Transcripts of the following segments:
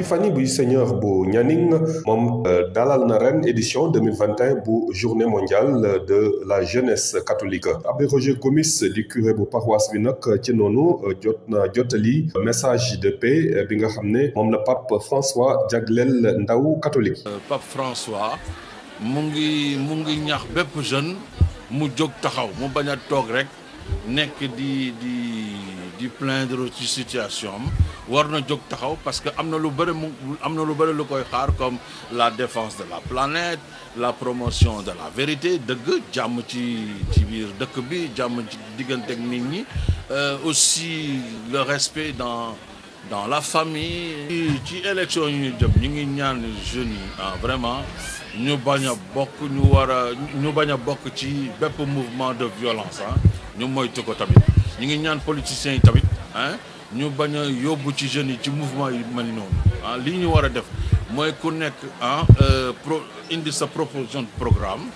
Épiphanie bu Seigneur bu Nianing moom dalal na ren édition 2021 bu journée mondiale de la jeunesse catholique. Abbé Roger Gomis di curé bu paroisse bi nag ci noonu jotali message de paix bi nga xam ne moom la pape François jagleel ndaw catholique. Pape François mu ngi ñaax bépp jeune mu jóg taxaw mu bañ a toog rek nekk di plaindre ci situation am war na jóg taxaw parce que am na lu bëri lu koy xaar comme la défense de la planète, la promotion de la vérité, dëgg jàmm ci biir dëkk bi, jàmm ci diggante ak nit ñi, aussi le respect dans la famille. ci élection yi ñu jëm ñu ngi ñaan jeunes yi vraiment ñu bañ a bokk ci bépp mouvement de violence ñu moytu ko tamit. ñu ngi ñaan politiciens yi tamit ñu bañ a yóbbu ci jeunes yi ci mouvement yi mel noonu li ñu war a def mooy ku nekk indi sa proposition de programme,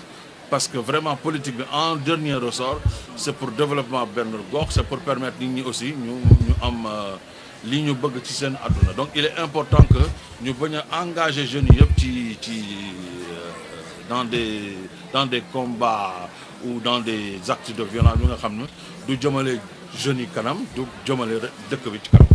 parce que vraiment politique bi en dernier ressort c'est pour développement benn gox, c'est pour permettre nit ñi aussi ñu am li ñu bëgg ci seen àdduna. Donc il est important que ñu bañ a engager jeunes yi yëpp ci dans des combats ou dans des actes de violence bi nga xam ne du jëmale jeunes yi kanam, du jëmale dëkk bi ci kanam.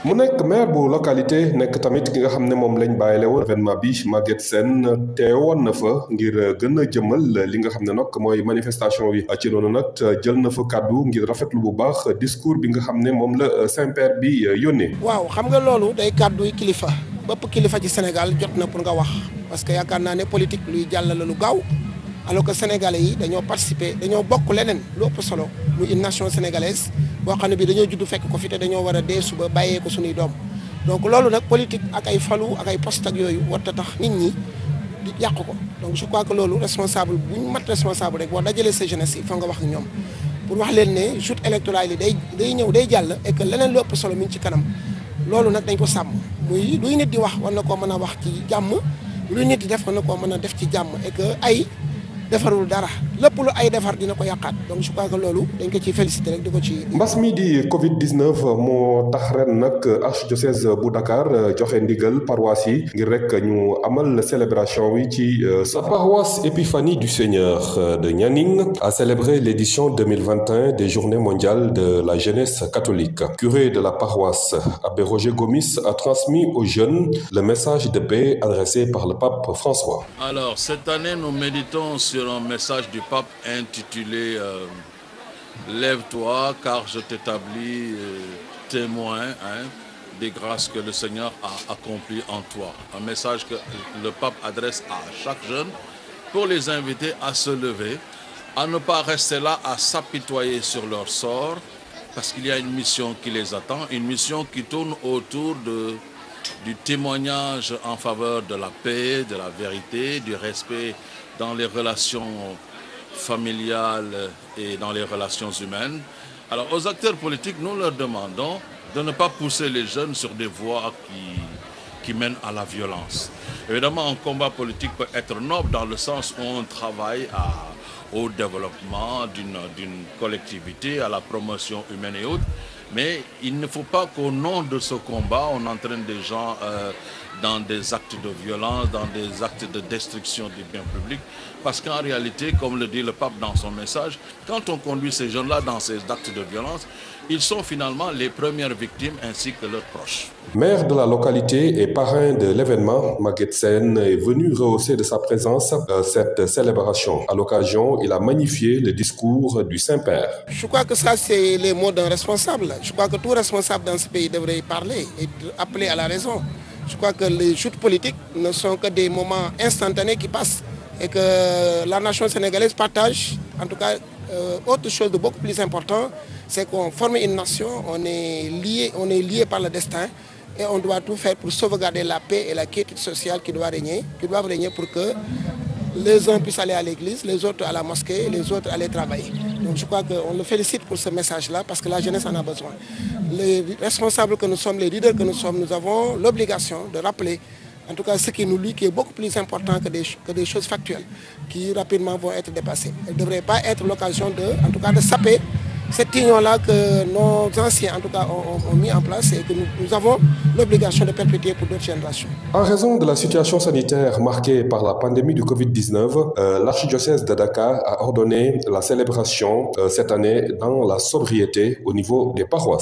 mu nekk maire bu localité nekk tamit ki nga xam ne moom lañ bàyyile woon événement bi Maguette Sène teewoon na fa ngir gën a jëmal li nga xam ne nag mooy manifestation bi. ci noonu nag jël na fa kàddu ngir rafetlu bu baax discours bi nga xam ne moom la Saint-Père bi yónnee. waaw xam nga loolu day kàddu yi kilifa bépp kilifa ci Sénégal jot na pour nga wax, parce que yaakaar naa ne politique luy jàll la lu gaaw, alors que sénégalais yi dañoo participer, dañoo bokk leneen lu ëpp solo muy une nation sénégalaise boo xam ne bii dañoo judd fekk ko fi te dañoo war a dee suba bàyyee ko suñuy doom. donc loolu nag politique ak ay falu ak ay poste ak yooyu warut a tax nit ñi di yàq ko. donc je crois que loolu responsable bu ñu mat responsable rek boo dajalee sa jeunesse il faut nga wax ak ñoom pour wax leen ne joute électorale yi day ñëw day jàll et que leneen lu ëpp solo mi ngi ci kanam. loolu nag dañ ko sàmm muy luy nit di wax war na koo mën a wax ci jàmm, luy nit di def war na koo mën a def ci jàmm, et que ay defarul dara lépp lu ay defar dina ko yàqaat. donc je crois que loolu dañ ko ciy féliciter rek di ko ci. mbas mi di Covid 19 moo tax ren nag archidiocèse bu Dakar joxe ndigal paroisse yi ngir rek ñu amal célébration wi ci sa paroisse Épiphanie du Seigneur de Nianing a célébré l'édition 2021 des Journées mondiales de la jeunesse catholique. Curé de la paroisse, Abbé Roger Gomis a transmis aux jeunes le message de paix adressé par le pape François. Alors cette année, nous méditons sur un message du pape intitulé Lève-toi car je t'établis témoin des grâces que le Seigneur a accomplies en toi. Un message que le pape adresse à chaque jeune pour les inviter à se lever, à ne pas rester là à s'apitoyer sur leur sort, parce qu'il y a une mission qui les attend, une mission qui tourne autour du témoignage en faveur de la paix, de la vérité, du respect dans les relations familiales et dans les relations humaines. Alors aux acteurs politiques, nous leur demandons de ne pas pousser les jeunes sur des voies qui mènent à la violence. Évidemment, un combat politique peut être noble dans le sens où on travaille au développement d'une collectivité, à la promotion humaine et autres. Mais il ne faut pas qu'au nom de ce combat, on entraîne des gens dans des actes de violence, dans des actes de destruction des biens publics. Parce qu'en réalité, comme le dit le pape dans son message, quand on conduit ces jeunes-là dans ces actes de violence, ils sont finalement les premières victimes ainsi que leurs proches. Maire de la localité et parrain de l'événement, Maguette Sène est venu rehausser de sa présence cette célébration. À l'occasion, il a magnifié le discours du Saint-Père. Je crois que ça, c'est les mots d'un responsable. Je crois que tout responsable dans ce pays devrait y parler et appeler à la raison. Je crois que les joutes politiques ne sont que des moments instantanés qui passent et que la nation sénégalaise partage, en tout cas, autre chose de beaucoup plus important, c'est qu'on forme une nation, on est lié par le destin et on doit tout faire pour sauvegarder la paix et la quiétude sociale qui doivent régner pour que les uns puissent aller à l'église, les autres à la mosquée, les autres aller travailler. Donc je crois qu'on le félicite pour ce message-là parce que la jeunesse en a besoin. Les responsables que nous sommes, les leaders que nous sommes, nous avons l'obligation de rappeler en tout cas ce qui nous lie, qui est beaucoup plus important que des choses factuelles qui rapidement vont être dépassées. Elles ne devraient pas être l'occasion en tout cas de saper cette union-là que nos anciens, en tout cas, ont mis en place et que nous avons l'obligation de perpétuer pour d'autres générations. En raison de la situation sanitaire marquée par la pandémie du Covid-19, l'archidiocèse de Dakar a ordonné la célébration cette année dans la sobriété au niveau des paroisses.